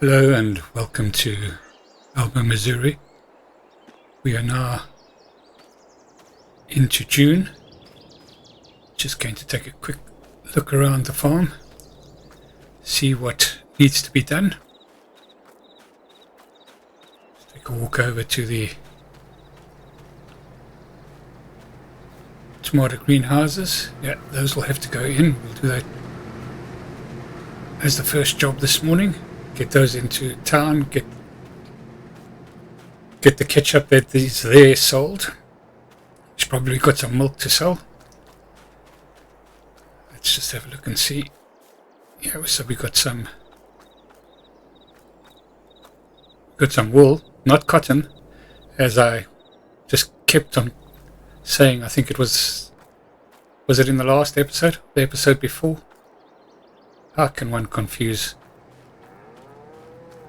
Hello and welcome to Alma Missouri. We are now into June. Just going to take a quick look around the farm, see what needs to be done. Let's take a walk over to the tomato greenhouses. Yeah, those will have to go in. We'll do that as the first job this morning. Get those into town, get the ketchup that is there sold. It's probably got some milk to sell. Let's just have a look and see. Yeah, so we got some wool, not cotton, as I just kept on saying. I think it was it in the last episode, the episode before? How can one confuse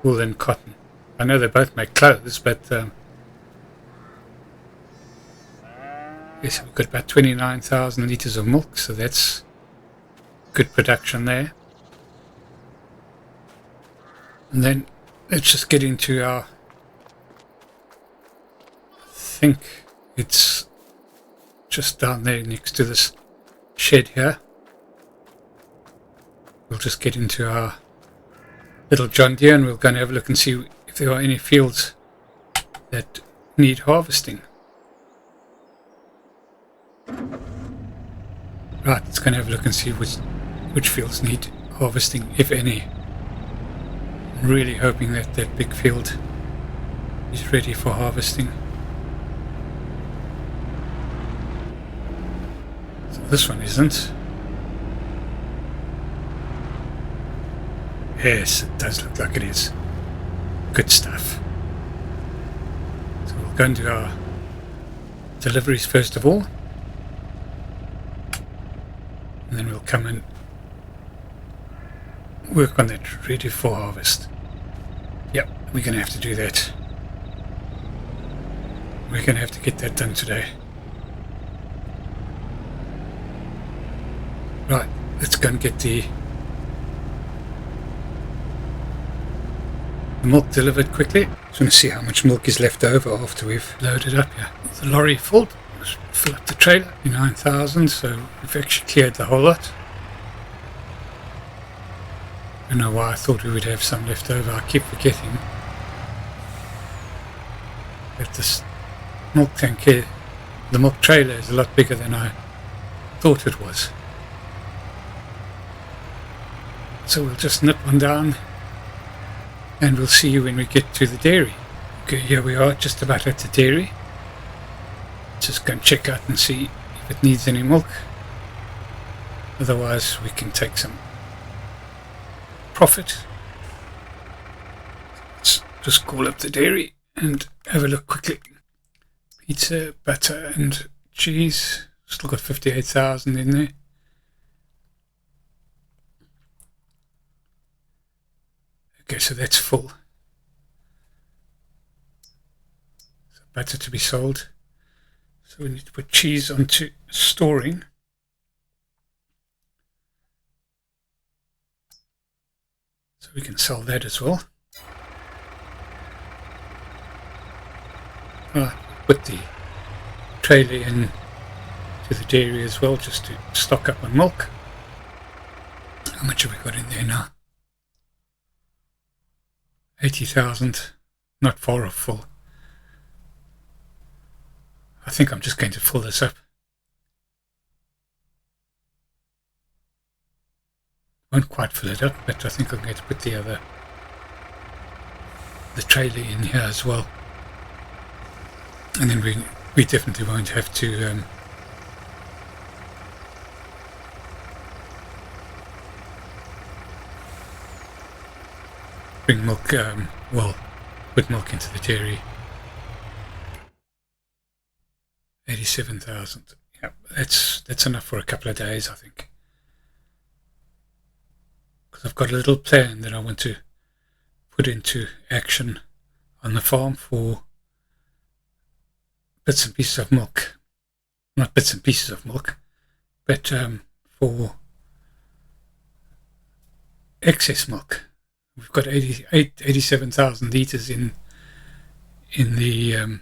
wool and cotton? I know they both make clothes, but yes, we've got about 29,000 litres of milk, so that's good production there. And then let's just get into our, I think it's just down there next to this shed here. We'll just get into our little John Deere and we'll go and have a look and see if there are any fields that need harvesting. Right, let's go and have a look and see which fields need harvesting, if any. I'm really hoping that that big field is ready for harvesting. So this one isn't. Yes, it does look like it is. Good stuff. So we'll go and do our deliveries first of all. And then we'll come and work on that ready for harvest. Yep, we're going to have to do that. We're going to have to get that done today. Right, let's go and get the milk delivered quickly. Just want to see how much milk is left over after we've loaded up here. The lorry full. Just fill up the trailer. 9,000, so we've actually cleared the whole lot. I don't know why I thought we would have some left over. I keep forgetting that this milk tank here, the milk trailer, is a lot bigger than I thought it was. So we'll just nip on down and we'll see you when we get to the dairy. Okay, here we are, just about at the dairy. Just go and check out and see if it needs any milk. Otherwise, we can take some profit. Let's just call up the dairy and have a look quickly. Pizza, butter, and cheese. Still got 58,000 in there. Okay, so that's full. So butter to be sold. So we need to put cheese onto storing. So we can sell that as well. Right, put the trailer in to the dairy as well, just to stock up on milk. How much have we got in there now? 80,000, not far off full. I think I'm just going to fill this up. Won't quite fill it up, but I think I'm going to put the trailer in here as well. And then we definitely won't have to bring milk, put milk into the dairy. 87,000. Yeah, that's enough for a couple of days, I think. Because I've got a little plan that I want to put into action on the farm for bits and pieces of milk. Not bits and pieces of milk, but for excess milk. We've got 87,000 litres in the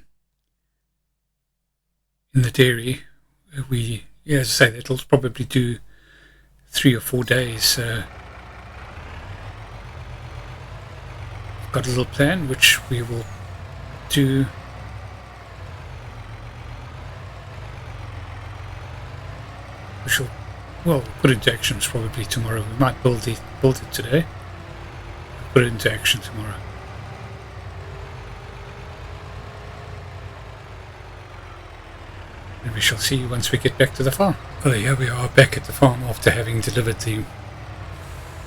dairy. As I say, it'll probably do 3 or 4 days. We've got a little plan which we will do. We'll put into action probably tomorrow. We might build it today. Put it into action tomorrow. And we shall see once we get back to the farm. Well, here we are back at the farm after having delivered the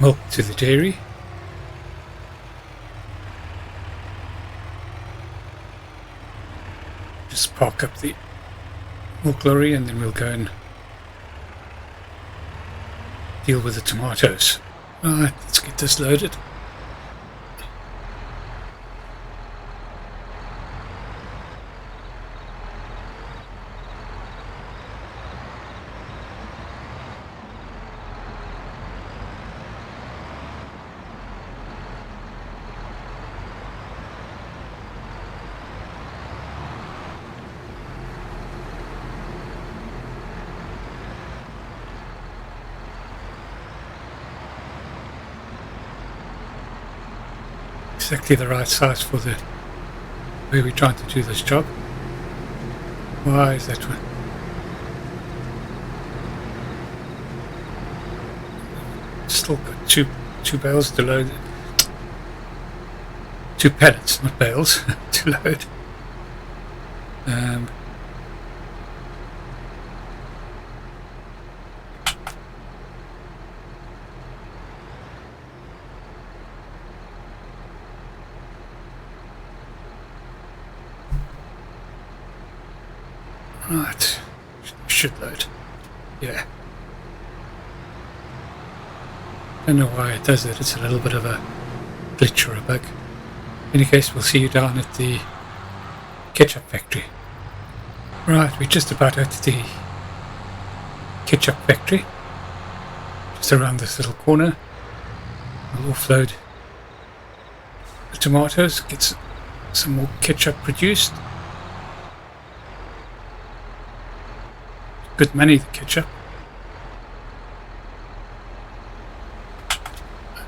milk to the dairy. Just park up the milk lorry and then we'll go and deal with the tomatoes. Right, let's get this loaded. Exactly the right size for the way we're trying to do this job. Why is that one? Still got two bales to load. 2 pallets, not bales, to load. Right, should load. Yeah. Don't know why it does that. It's a little bit of a glitch or a bug. In any case, we'll see you down at the ketchup factory. Right, we're just about at the ketchup factory. Just around this little corner. We'll offload the tomatoes, get some more ketchup produced. Good money, the ketchup.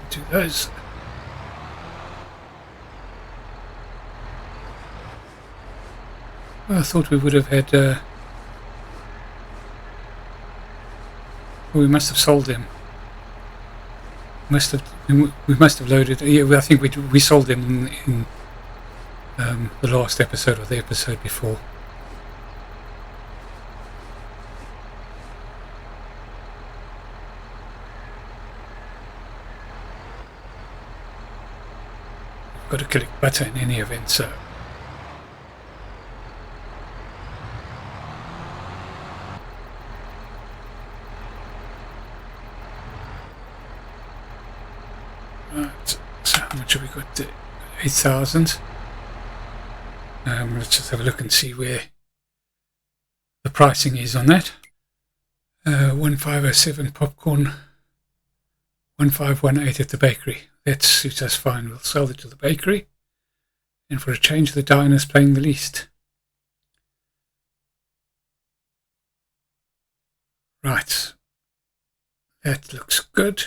Do those. Well, I thought we would have had. We must have sold them. We must have loaded. Yeah, I think we sold them in the last episode or the episode before. Got to collect butter in any event, so right. So how much have we got? 8,000. Let's just have a look and see where the pricing is on that. 1507 popcorn, 1518 at the bakery. That suits us fine. We'll sell it to the bakery. And for a change, the diner's paying the least. Right. That looks good.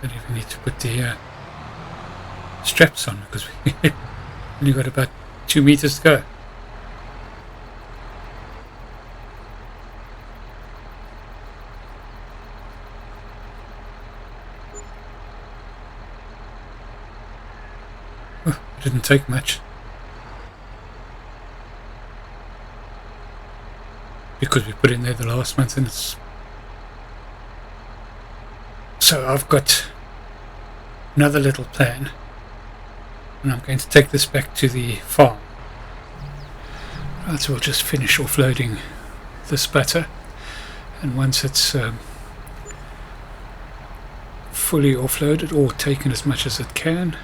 Don't even need to put the straps on because we only got about 2 meters to go. Didn't take much because we put in there the last month and it's so I've got another little plan and I'm going to take this back to the farm. Right, so we'll just finish offloading this butter and once it's fully offloaded or taken as much as it can,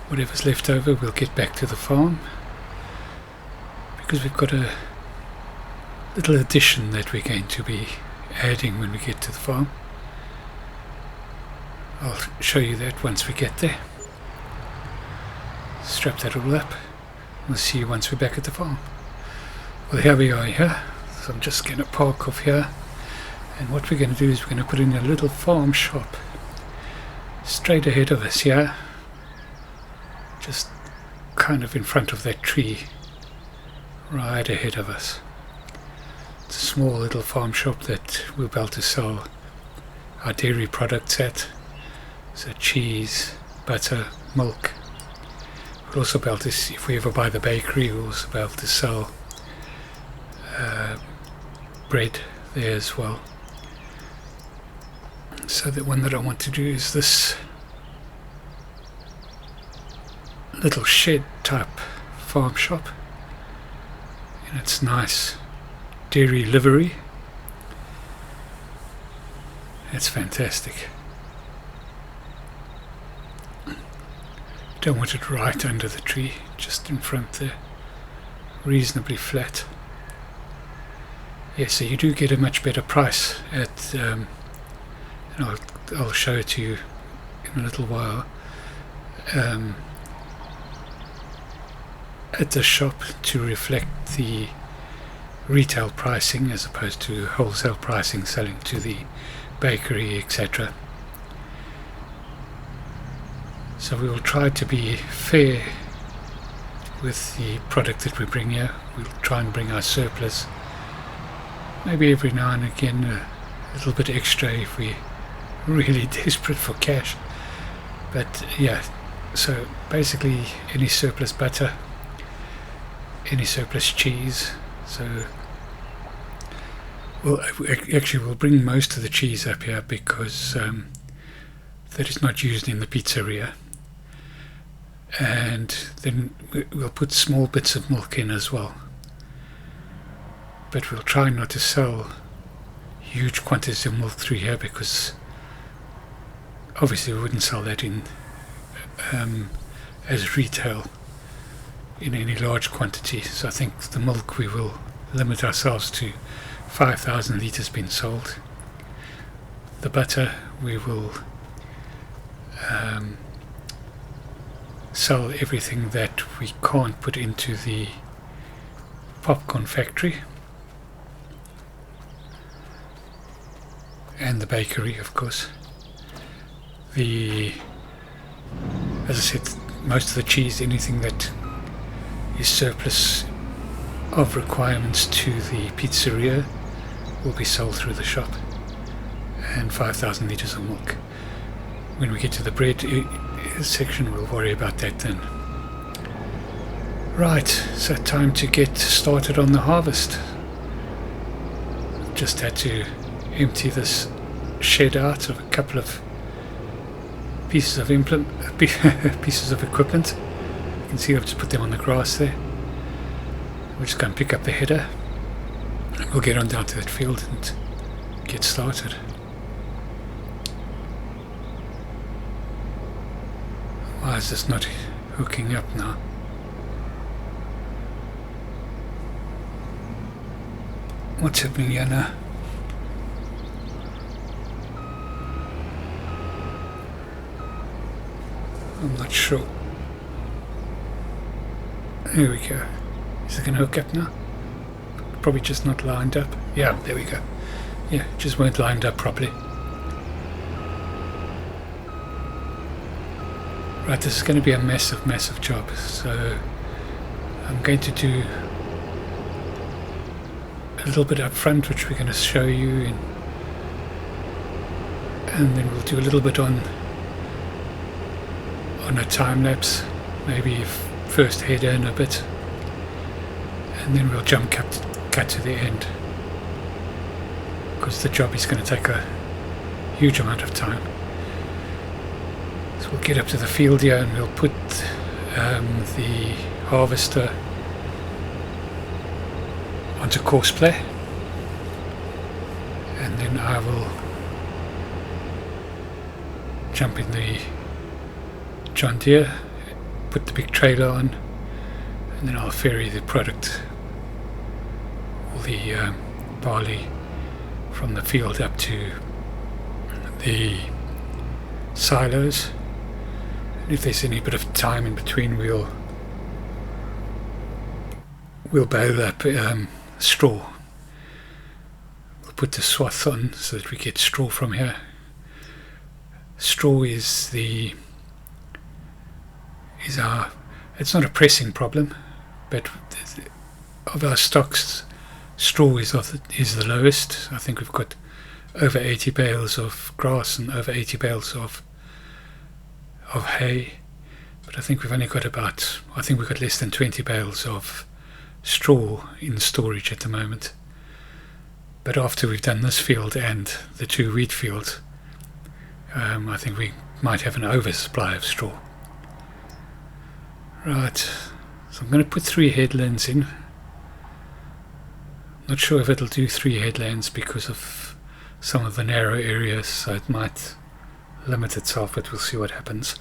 whatever's left over we'll get back to the farm because we've got a little addition that we're going to be adding when we get to the farm. I'll show you that once we get there. Strap that all up. We'll see you once we're back at the farm. Well, here we are here. So I'm just going to park off here. And what we're going to do is we're going to put in a little farm shop straight ahead of us here. Just kind of in front of that tree. Right ahead of us. It's a small little farm shop that we'll be able to sell our dairy products at. So cheese, butter, milk. We'll also be able to, if we ever buy the bakery, we'll also be able to sell bread there as well. So the one that I want to do is this little shed type farm shop. And it's nice dairy livery. It's fantastic. Don't want it right under the tree, just in front there, reasonably flat. Yeah, so you do get a much better price at, and I'll show it to you in a little while, at the shop to reflect the retail pricing as opposed to wholesale pricing selling to the bakery, etc. So we will try to be fair with the product that we bring here. We'll try and bring our surplus. Maybe every now and again a little bit extra if we're really desperate for cash. But yeah, so basically any surplus butter, any surplus cheese. So well, actually we'll bring most of the cheese up here because that is not used in the pizzeria. And then we'll put small bits of milk in as well. But we'll try not to sell huge quantities of milk through here because obviously we wouldn't sell that in as retail in any large quantity. So I think the milk we will limit ourselves to 5,000 litres being sold. The butter we will sell everything that we can't put into the popcorn factory and the bakery, of course. As I said, most of the cheese, anything that is surplus of requirements to the pizzeria, will be sold through the shop, and 5,000 litres of milk. When we get to the bread section, we'll worry about that then. Right, so time to get started on the harvest. Just had to empty this shed out of a couple of pieces of equipment. You can see I've just put them on the grass there. We'll just go and pick up the header and we'll get on down to that field and get started. Why is this not hooking up now? What's happening here now? I'm not sure. There we go. Is it going to hook up now? Probably just not lined up. Yeah, there we go. Yeah, just weren't lined up properly. Right, this is going to be a massive job. So I'm going to do a little bit up front, which we're going to show you, and then we'll do a little bit on a time lapse, maybe first header in a bit, and then we'll cut to the end, because the job is going to take a huge amount of time. So we'll get up to the field here and we'll put the harvester onto course play, and then I will jump in the John Deere, put the big trailer on, and then I'll ferry the product, all the barley, from the field up to the silos. And if there's any bit of time in between, we'll bale up straw. We'll put the swath on so that we get straw from here. Straw is our, it's not a pressing problem, but of our stocks, straw is the lowest. I think we've got over 80 bales of grass and over 80 bales of hay, but I think we've only got we've got less than 20 bales of straw in storage at the moment. But after we've done this field and the 2 wheat fields, I think we might have an oversupply of straw. Right, so I'm going to put 3 headlands in. Not sure if it'll do 3 headlands because of some of the narrow areas, so it might limit itself, but we'll see what happens.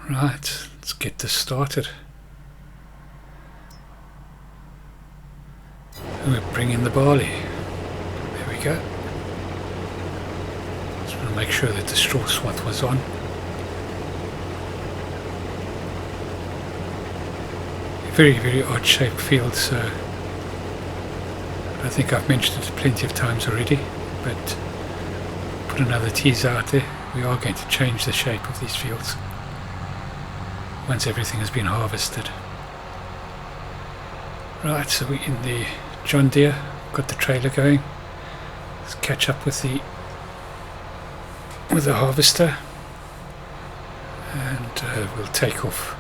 Right, let's get this started. And we bring in the barley. There we go. Just want to make sure that the straw swath was on. Very, very odd shaped field, so I think I've mentioned it plenty of times already, but put another teaser out there. We are going to change the shape of these fields once everything has been harvested. Right, so we're in the John Deere, got the trailer going. Let's catch up with the harvester, and we'll take off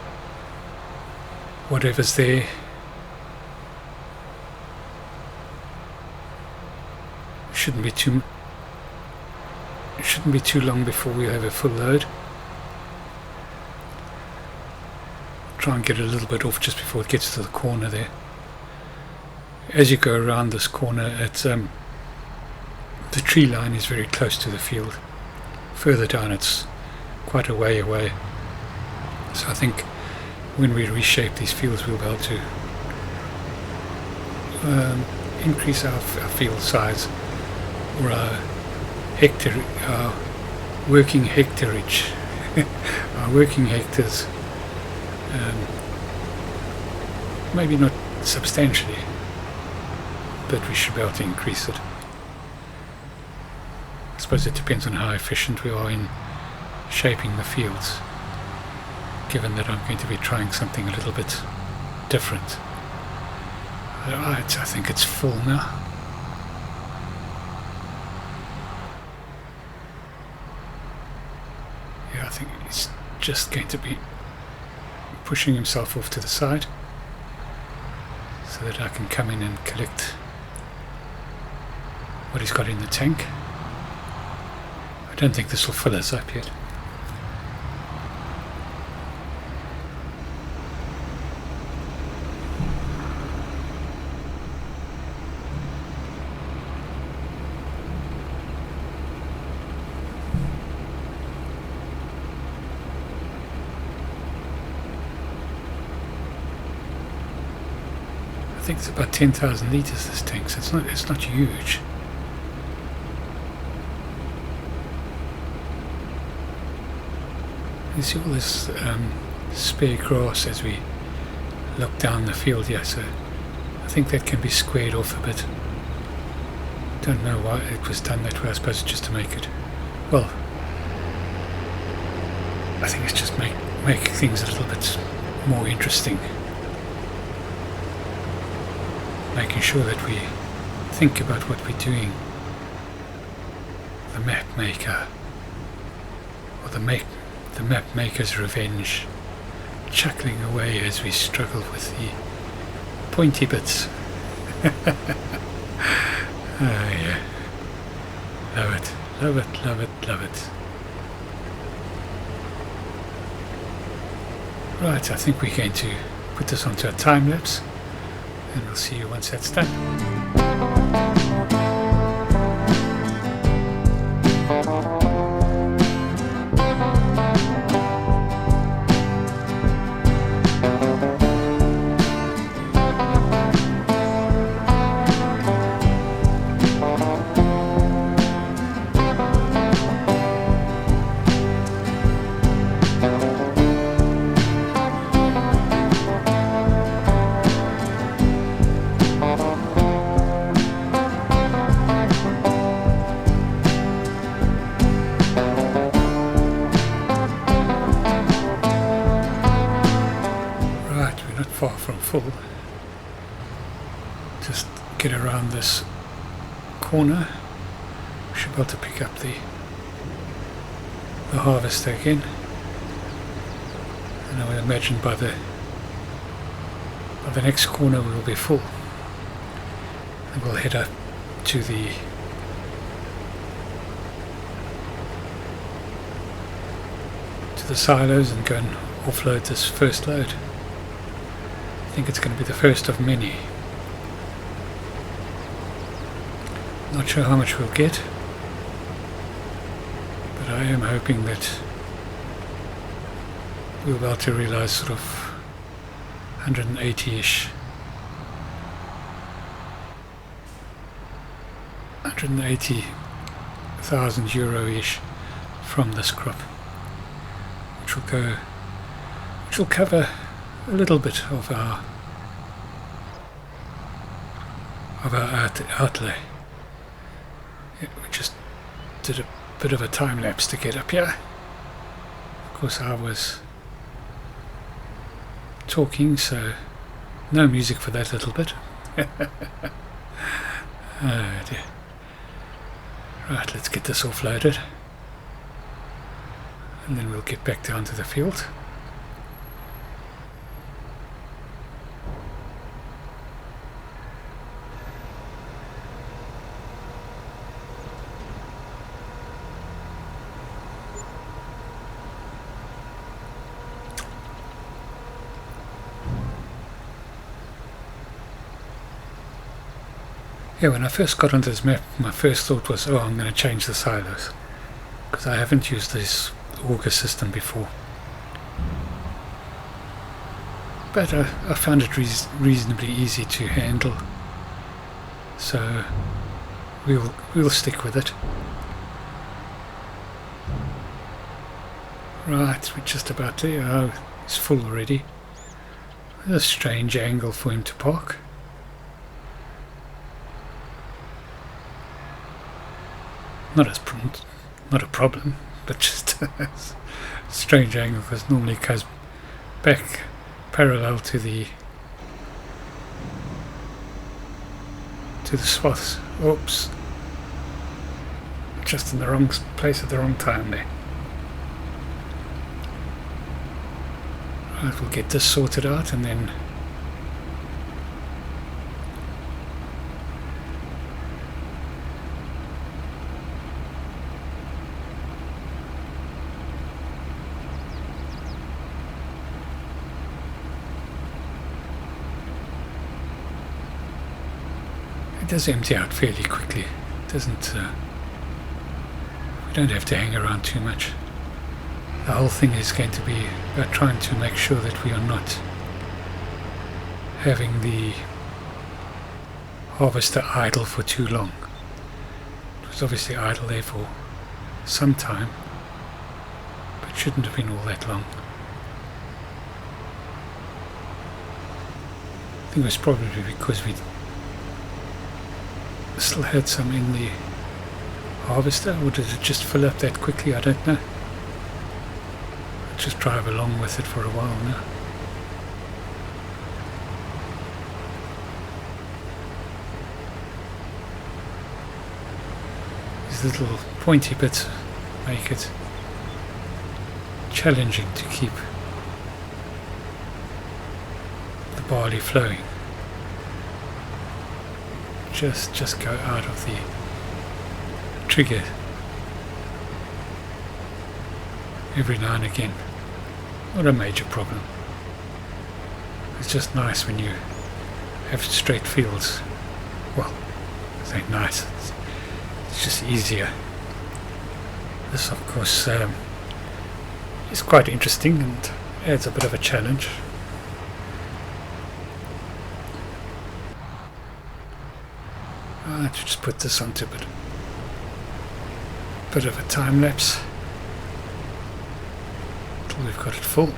whatever's there. Shouldn't be too long before we have a full load. Try and get a little bit off just before it gets to the corner there. As you go around this corner, the tree line is very close to the field. Further down it's quite a way away. So I think when we reshape these fields, we'll be able to increase our field size, or our working hectareage, our working hectares. Maybe not substantially, but we should be able to increase it. I suppose it depends on how efficient we are in shaping the fields, given that I'm going to be trying something a little bit different. Right, I think it's full now. Yeah, I think he's just going to be pushing himself off to the side so that I can come in and collect what he's got in the tank. I don't think this will fill us up yet. I think it's about 10,000 litres, this tank, so it's not huge. You see all this spare grass as we look down the field here, so I think that can be squared off a bit. Don't know why it was done that way. I suppose just to make it, well, I think it's just make things a little bit more interesting. Making sure that we think about what we're doing. The map maker, or the map maker's revenge, chuckling away as we struggle with the pointy bits. Oh yeah, love it, love it, love it, love it. Right, I think we're going to put this onto a time lapse, and we'll see you once that's done. Just get around this corner. We should be able to pick up the harvester again. And I would imagine by the next corner we will be full. And we'll head up to the silos and go and offload this first load. I think it's going to be the first of many. Not sure how much we'll get, but I am hoping that we'll be able to realize sort of 180-ish, 180,000 euro-ish from this crop, which will cover a little bit of our outlay. Yeah, we just did a bit of a time lapse to get up here. Of course, I was talking, so no music for that little bit. Oh dear. Right, let's get this offloaded, and then we'll get back down to the field. Yeah, when I first got onto this map, my first thought was, oh, I'm going to change the silos, because I haven't used this auger system before. But I found it reasonably easy to handle, so we'll stick with it. Right, we're just about there. Oh, it's full already. A strange angle for him to park. Not a problem, but just a strange angle, because normally it goes back parallel to the swaths. Oops, just in the wrong place at the wrong time there. Right, we'll get this sorted out, and then it does empty out fairly quickly. It doesn't. We don't have to hang around too much. The whole thing is going to be about trying to make sure that we are not having the harvester idle for too long. It was obviously idle there for some time, but shouldn't have been all that long. I think it was probably because we still had some in the harvester, or did it just fill up that quickly? I don't know. I'll just drive along with it for a while now. These little pointy bits make it challenging to keep the barley flowing. Just go out of the trigger every now and again. Not a major problem. It's just nice when you have straight fields. Well, it's not nice. It's just easier. This, of course, is quite interesting and adds a bit of a challenge. Let's just put this onto a bit of a time lapse until we've got it full.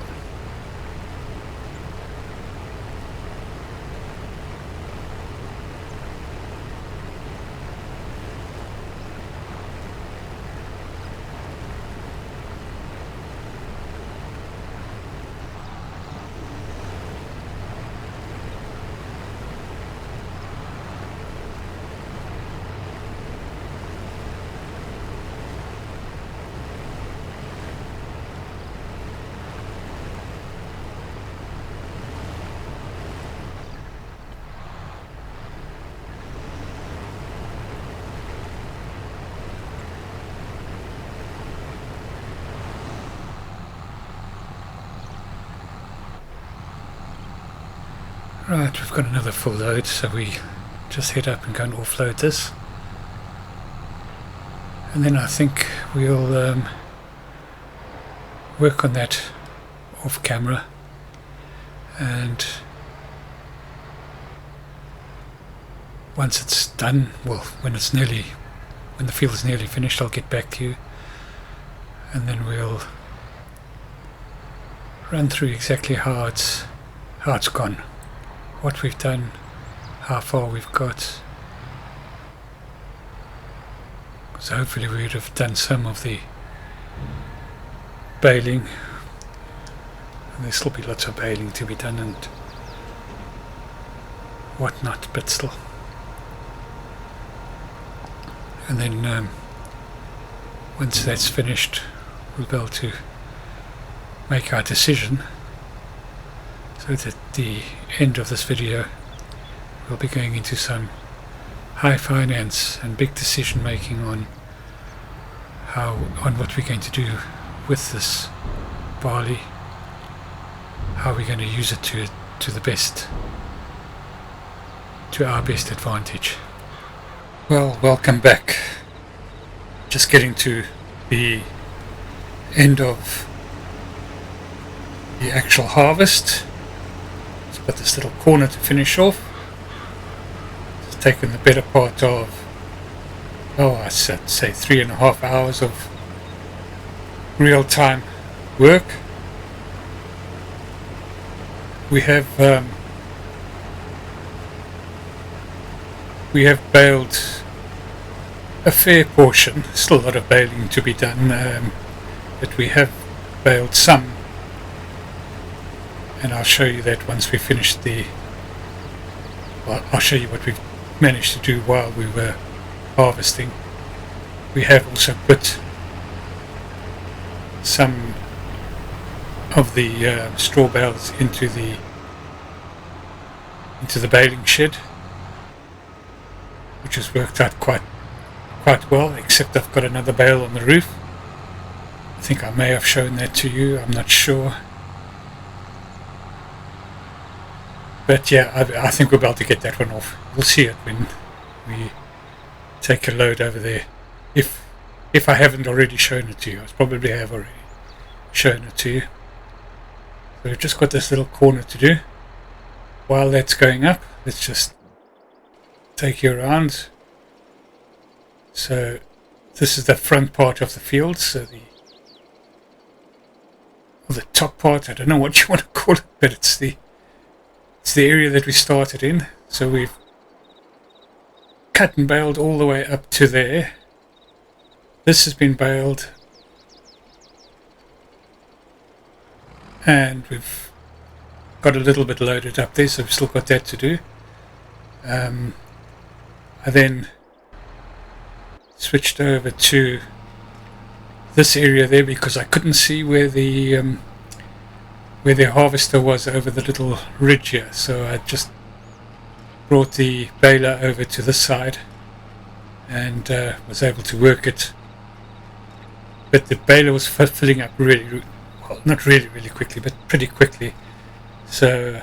Right, we've got another full load, so we just head up and go and offload this. And then I think we'll work on that off camera, and once it's done, well, when the field is nearly finished, I'll get back to you, and then we'll run through exactly how it's gone, what we've done, how far we've got. So hopefully we would have done some of the baling, and there'll still be lots of baling to be done and whatnot, but still. And then once that's finished, we'll be able to make our decision, so that at the end of this video we'll be going into some high finance and big decision making on what we're going to do with this barley, how we're going to use it to our best advantage. Well, welcome back. Just getting to the end of the actual harvest. It's got this little corner to finish off. It's taken the better part of, I'd say 3.5 hours of real-time work. We have baled a fair portion, still a lot of baling to be done, but we have baled some, and I'll show you that once we finish I'll show you what we've managed to do while we were harvesting. We have also put some of the straw bales into the baling shed, which has worked out quite well, except I've got another bale on the roof. I think I may have shown that to you, I'm not sure. But yeah, I think we're about to get that one off. We'll see it when we take a load over there. If I haven't already shown it to you, I probably have already shown it to you. So we've just got this little corner to do. While that's going up, let's just take you around. So this is the front part of the field, so the top part, I don't know what you want to call it, but it's the area that we started in. So we've cut and baled all the way up to there. This has been baled, and we've got a little bit loaded up there, so we've still got that to do. I then switched over to this area there because I couldn't see where the harvester was over the little ridge here, so I just brought the baler over to this side and was able to work it. But the baler was filling up really, well, not really quickly, but pretty quickly, so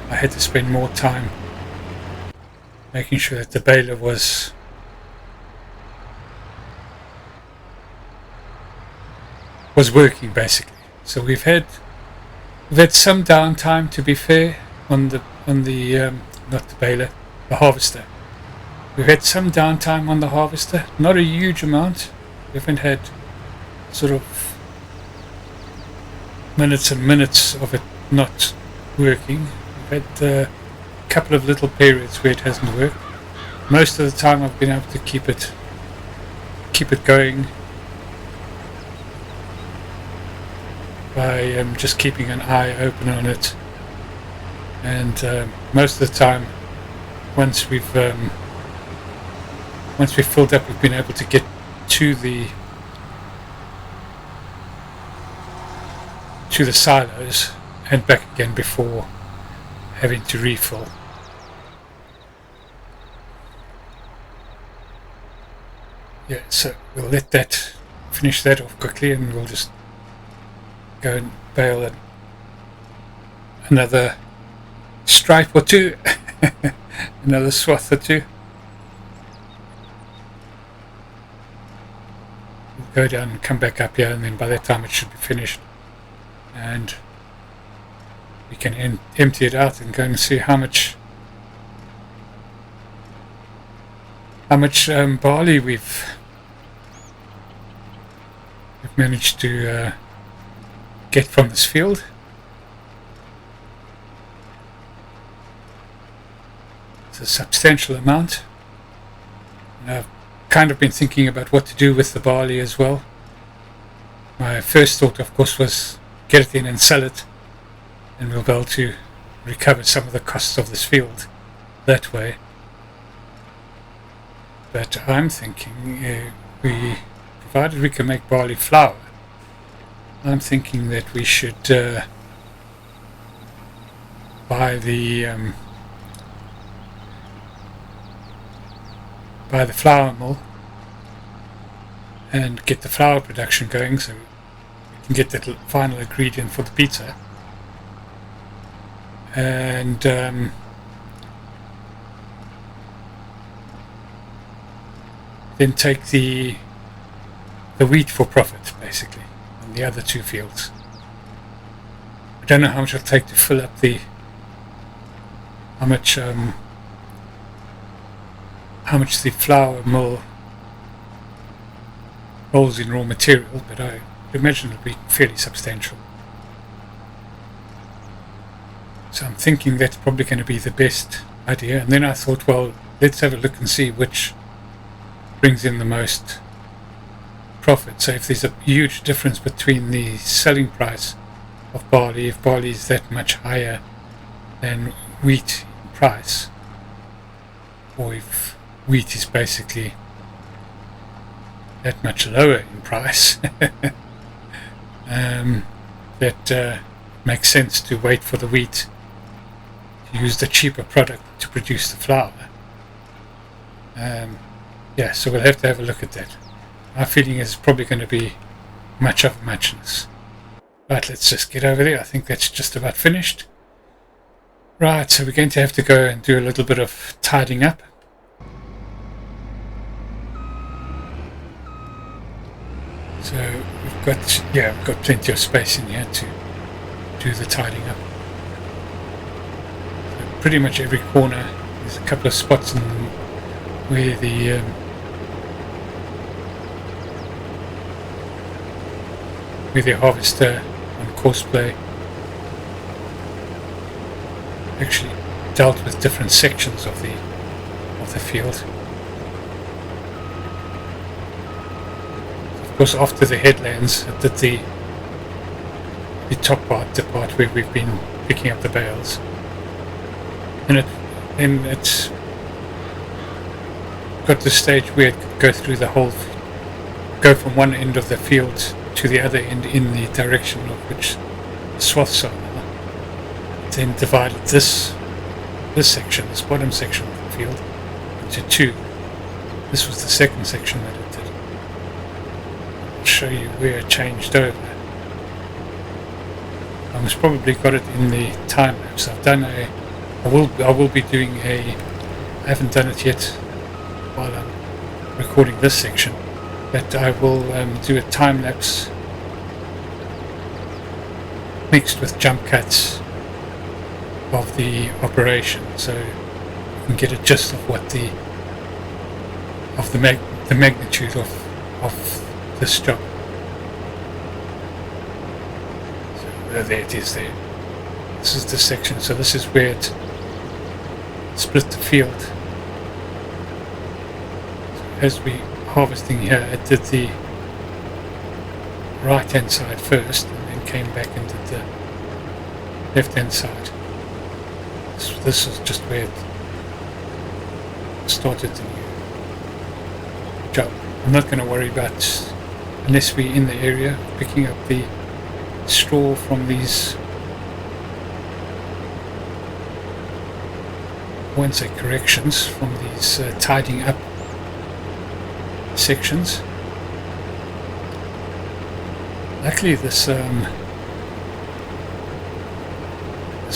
I had to spend more time making sure that the baler was working, basically. So we've had some downtime, to be fair, on the not the baler, the harvester. We've had some downtime on the harvester, not a huge amount. We haven't had sort of minutes and minutes of it not working. We've had a couple of little periods where it hasn't worked. Most of the time I've been able to keep it going by just keeping an eye open on it, and most of the time once we've filled up, we've been able to get to the silos and back again before having to refill. Yeah, so we'll let that finish that off quickly, and we'll just go and bale another stripe or two, another swath or two. We'll go down and come back up here, and then by that time it should be finished, and we can empty it out and go and see how much barley we've managed to get from this field. It's a substantial amount, and I've kind of been thinking about what to do with the barley as well. My first thought, of course, was get it in and sell it, and we'll be able to recover some of the costs of this field that way. But I'm thinking, provided we can make barley flour, I'm thinking that we should buy the flour mill and get the flour production going, so we can get that final ingredient for the pizza. And then take the wheat for profit, basically, on the other two fields. I don't know how much it'll take to fill up how much the flour mill holds in raw material, but I imagine it'll be fairly substantial. So I'm thinking that's probably going to be the best idea. And then I thought, well, let's have a look and see which brings in the most profit. So if there's a huge difference between the selling price of barley, if barley is that much higher than wheat price, or if wheat is basically that much lower in price, that makes sense to wait for the wheat, to use the cheaper product to produce the flour. Yeah, so we'll have to have a look at that. My feeling is probably going to be much of a muchness. Right, let's just get over there. I think that's just about finished. Right, so we're going to have to go and do a little bit of tidying up. So we've got plenty of space in here to do the tidying up. So pretty much every corner, there's a couple of spots where the harvester on courseplay actually dealt with different sections of the field. Of course, after the headlands, it did the top part, the part where we've been picking up the bales, and it's got to the stage where it could go through the whole, go from one end of the field to the other end in the direction of which the swaths are now. Then divided this section, this bottom section of the field, into two. This was the second section that it did. I'll show you where it changed over. I most probably got it in the time lapse. I will be doing I haven't done it yet while I'm recording this section, but I will do a time lapse mixed with jump cuts of the operation, so you can get a gist of what the magnitude of this job. So there it is there. This is the section, so this is where it split the field. So as we harvesting here, it did the right hand side first and then came back and did the left hand side. So this is just where it started the new job. I'm not going to worry about, unless we're in the area, picking up the straw from these, I won't say corrections, from these tidying up sections. Luckily this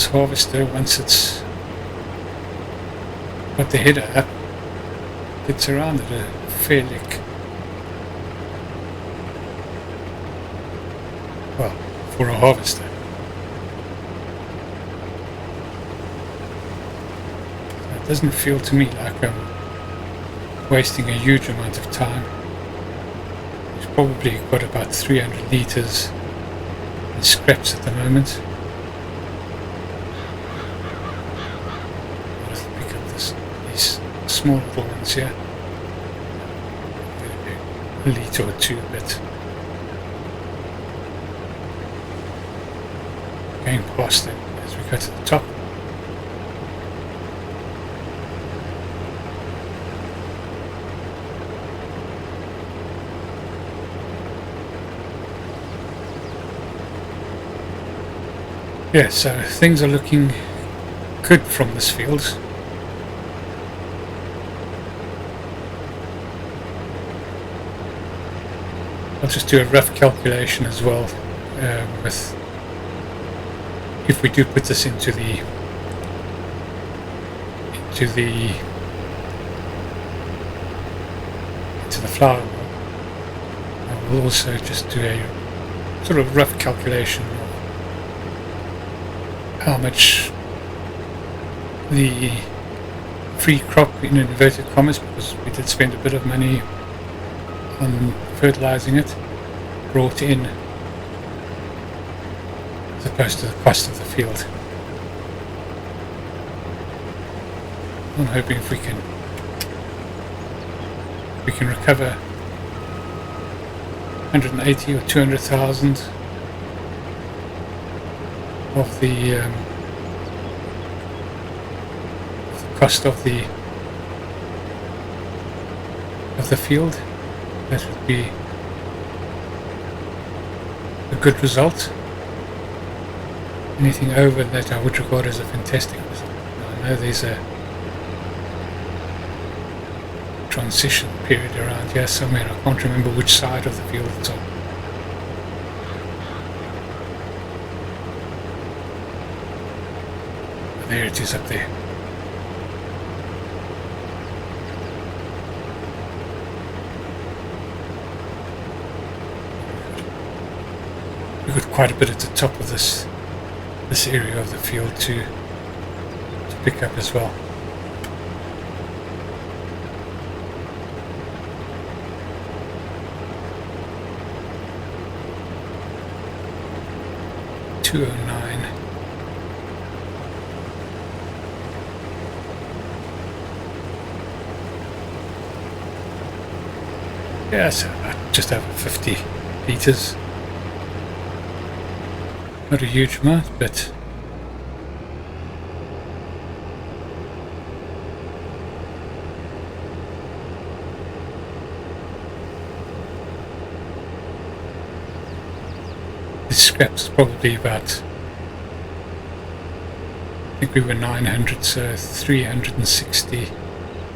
harvester, once it's got the header up. It's around at a fair lick. Well, for a harvester. So it doesn't feel to me like I'm wasting a huge amount of time. It's probably got about 300 litres in scraps at the moment. I'll pick up these small little ones here. Maybe a litre or two, but going past them as we go to the top. Yeah, so things are looking good from this field. I'll just do a rough calculation as well with if we do put this into the flour mill. I will also just do a sort of rough calculation of how much the free crop, in inverted commas, because we did spend a bit of money on fertilizing it, brought in as opposed to the cost of the field. I'm hoping if we can recover 180 or 200,000 of the cost of the field. That would be a good result. Anything over that I would regard as a fantastic result. I know there's a transition period around here somewhere. I can't remember which side of the field it's on. There it is up there. We've got quite a bit at the top of this area of the field to pick up as well. $209. Yeah, so just over 50 litres. Not a huge amount, but the scraps probably about, I think we were 900, so 360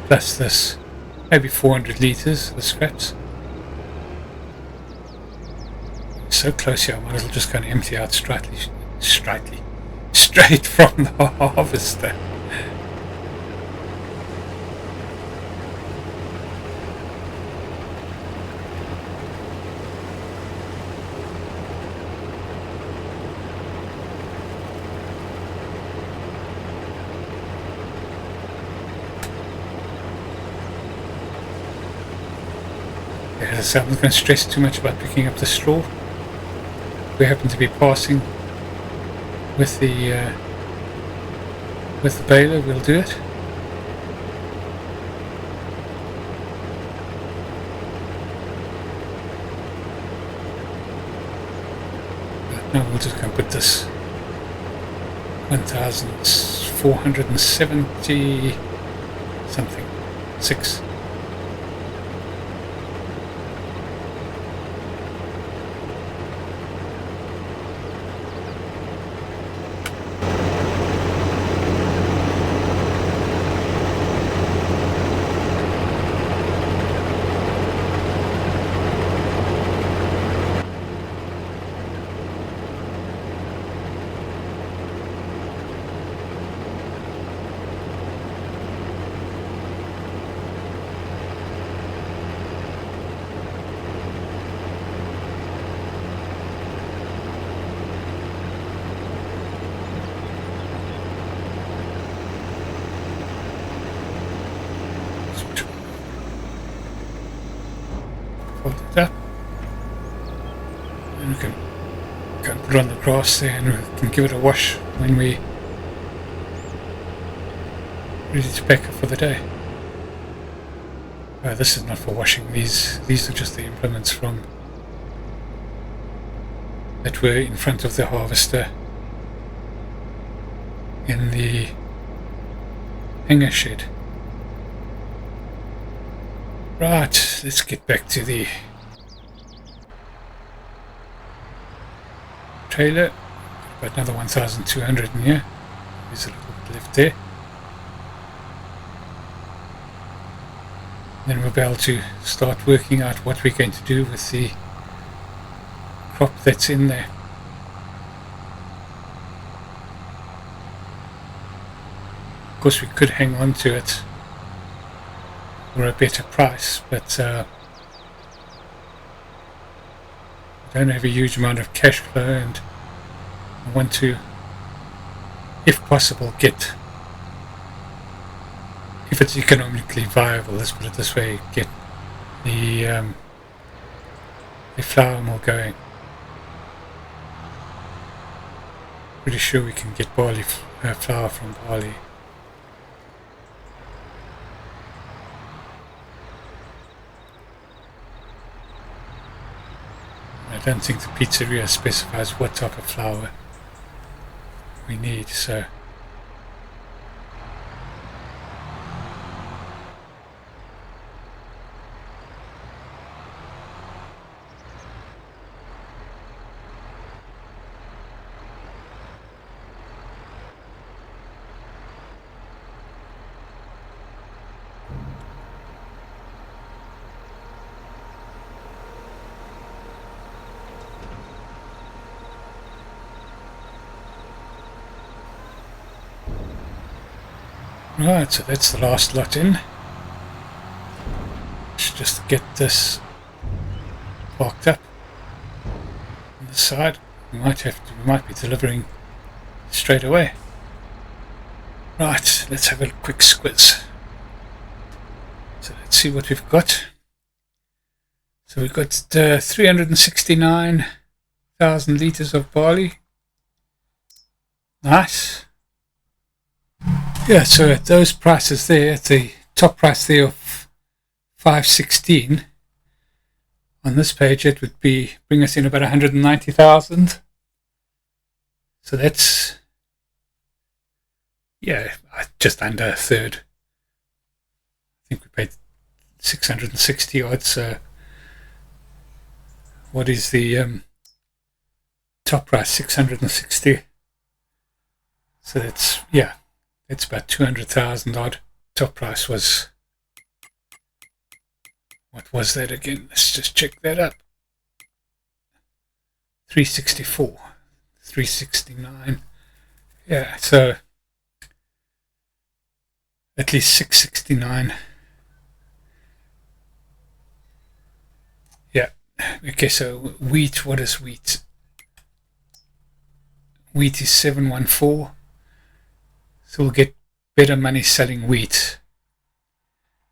plus this, maybe 400 litres of scraps. So close here, I might as well just kind of empty out straight from the harvester. Yeah, so I'm not going to stress too much about picking up the straw. We happen to be passing with the baler, we'll do it. But now we'll just go and put this 1,470 something 6. put it on the grass there and we can give it a wash when we're ready to pack up for the day. This is not for washing. These are just the implements from that were in front of the harvester in the hanger shed. Right, let's get back to the trailer. About another 1,200 in here. There's a little bit left there. Then we'll be able to start working out what we're going to do with the crop that's in there. Of course, we could hang on to it for a better price, but I don't have a huge amount of cash flow, and I want to, if possible, get, if it's economically viable, let's put it this way, get the flour mill going. Pretty sure we can get barley flour from barley. I don't think the pizzeria specifies what type of flour we need, so right, so that's the last lot in. Let's just get this parked up on the side. We might be delivering straight away. Right, let's have a quick squiz. So let's see what we've got. So we've got 369,000 litres of barley. Nice. Yeah, so at those prices there, at the top price there of 516, on this page it would bring us in about 190,000. So that's, yeah, just under a third. I think we paid 660 odd, so what is the top price? 660. So that's, yeah, it's about 200,000 odd. Top price was, what was that again? Let's just check that up. 364, 369. Yeah, so at least 669. Yeah. Okay, so wheat, what is wheat? Wheat is 714. So we'll get better money selling wheat,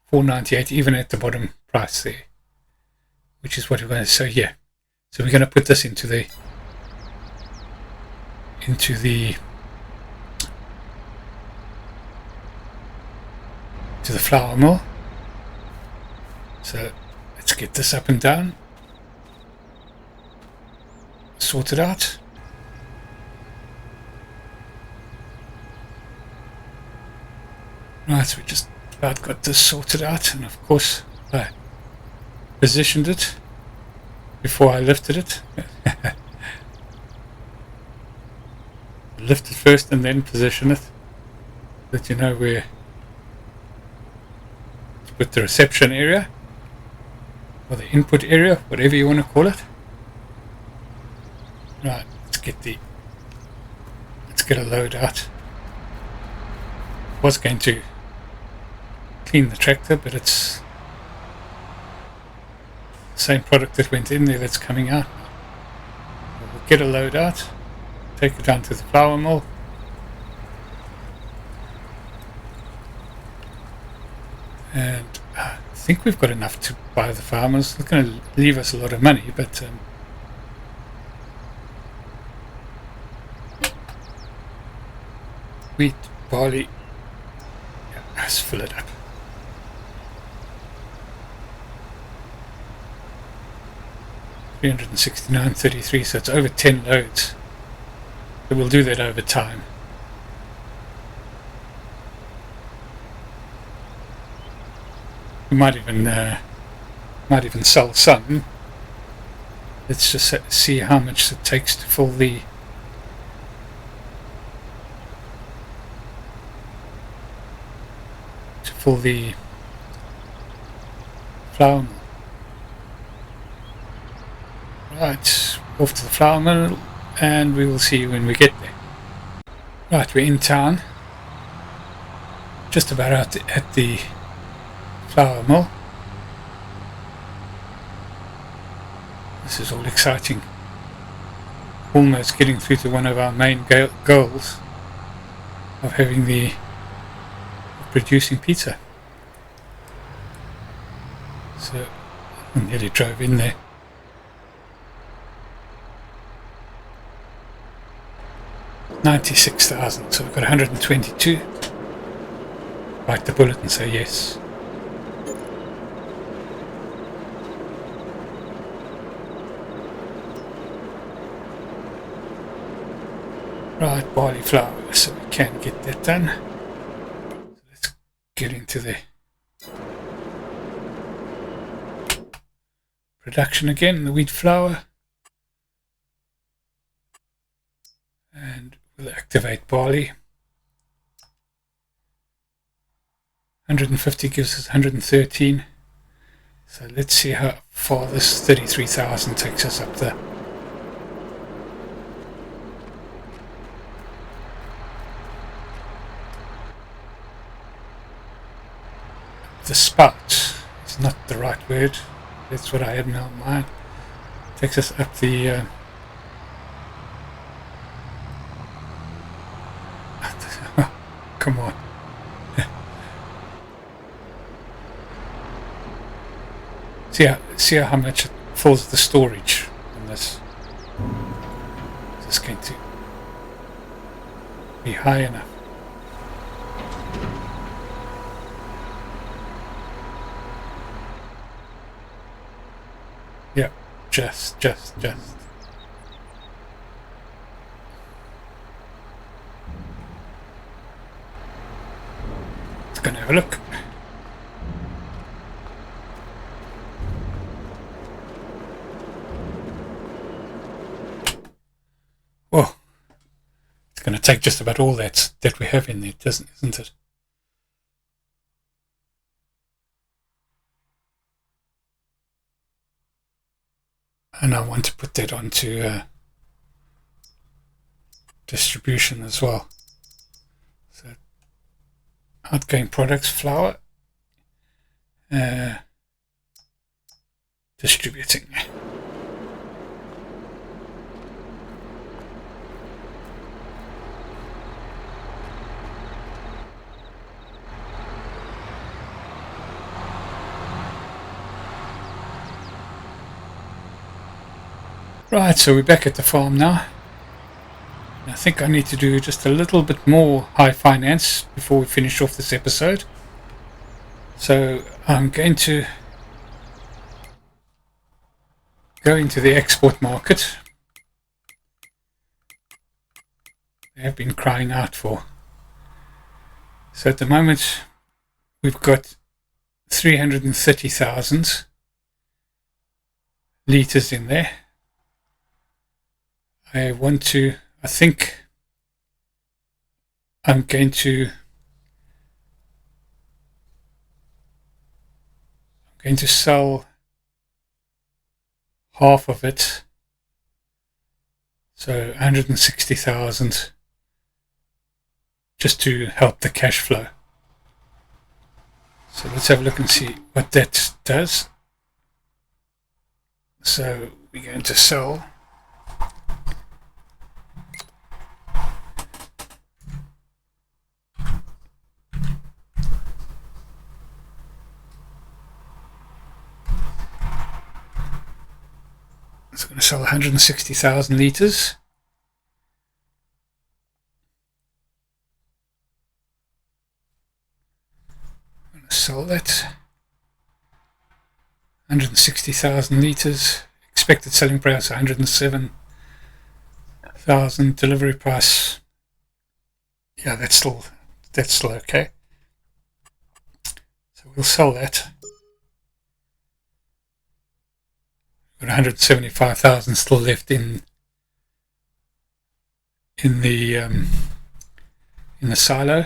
498, even at the bottom price there, which is what we're going to. So yeah, so we're going to put this into the flour mill. So let's get this up and down, sort it out. Right, so we just about got this sorted out, and of course I positioned it before I lifted it. Lift it first and then position it, so that you know where to put the reception area or the input area, whatever you want to call it. Right, let's get a load out. I was going to clean the tractor, but it's the same product that went in there that's coming out. We'll get a load out, take it down to the flour mill, and I think we've got enough to buy the farmers. It's going to leave us a lot of money, but wheat, barley. Yeah, let's fill it up. $369.33, so it's over 10 loads. So we'll do that over time. We might even sell some. Let's just see how much it takes to fill the flour mill. Right, off to the flour mill, and we will see you when we get there. Right, we're in town, just about out at the flour mill. This is all exciting. Almost getting through to one of our main goals of producing pizza. So I nearly drove in there. $96,000, so we've got 122. Bite the bullet and say yes. Right, barley flour, so we can get that done. So let's get into the production again, the wheat flour. And we'll activate barley. 150 gives us 113. So let's see how far this 33,000 takes us up there. The spout is not the right word. That's what I had in my mind. Takes us up the come on. See how much it fills the storage on this. Is this going to be high enough? Yeah, just. Let's go and have a look. Whoa, it's going to take just about all that we have in there, isn't it? And I want to put that onto distribution as well. So outgoing products, flour, distributing. Right, so we're back at the farm now. I think I need to do just a little bit more high finance before we finish off this episode. So I'm going to go into the export market. They have been crying out for. So at the moment we've got 330,000 litres in there. I think I'm going to sell half of it, so 160,000, just to help the cash flow. So let's have a look and see what that does. So we're going to sell It's going to sell 160,000 litres. 160,000 litres. Expected selling price 107,000. Delivery price, yeah, that's still okay. So we'll sell that. Got 175,000 still left in the silo.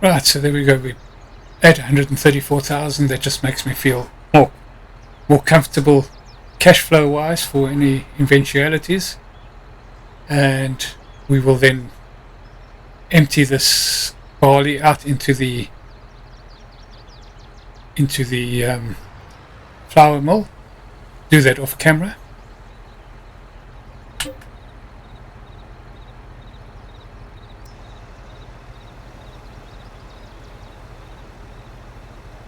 Right, so there we go. We're at 134,000. That just makes me feel more comfortable cash flow wise for any eventualities. And we will then empty this barley out into the flour mill. Do that off camera.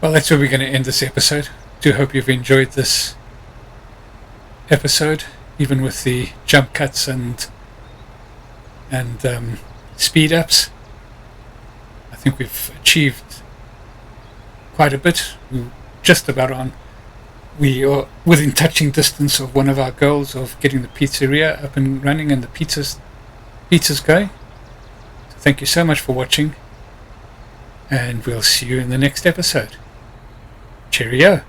Well, that's where we're going to end this episode. Do hope you've enjoyed this episode, even with the jump cuts and speed ups. I think we've achieved quite a bit. We're just about on. We are within touching distance of one of our goals of getting the pizzeria up and running and the pizzas going. So thank you so much for watching, and we'll see you in the next episode. Cheerio.